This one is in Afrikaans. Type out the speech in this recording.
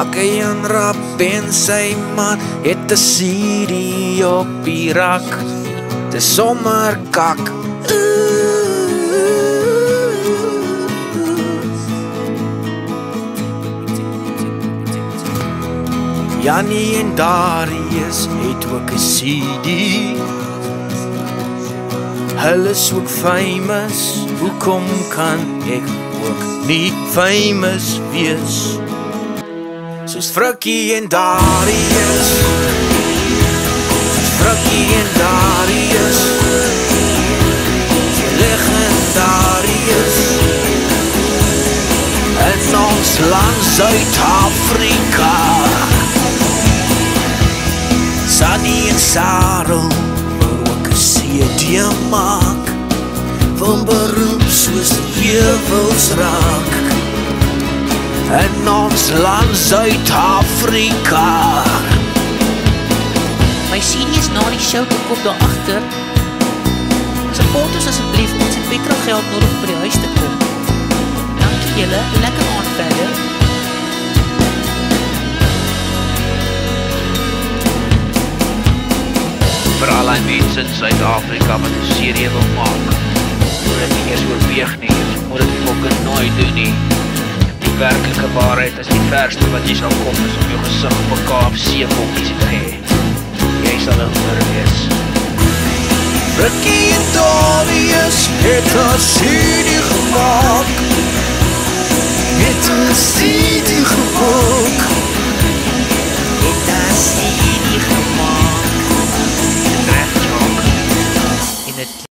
Elke een rap en sy man het 'n CD op die rak. Dis sommer kak. Jannie en Darius het ook 'n CD. Hulle is ook famous. Hoekom kan ek ook nie famous wees? Soos Frikkie en Darius. Soos Frikkie en Darius. Legendarius. In ons land Suid-Afrika. Sunny en Sarah wil ook 'n CD maak van beroep soos heuwelsraak in ons land Suid-Afrika. My CD is na die show te koop daar agter. Support ons asseblief, ons het petrolgeld nodig om by die huis te kom. Dankie julle, lekker aand verder. Vir al die mense in Suid-Afrika wat 'n serie wil maak, moet dit nie eers oorweeg nie, moet dit fucking nooit doen nie. Die werklike waarheid is die verste wat jy sal kom is om jou gesig op 'n KFC-bokkies te hê. Jy sal er oor wees. Frikkie en Darius het 'n CD gemaak. Het 'n CD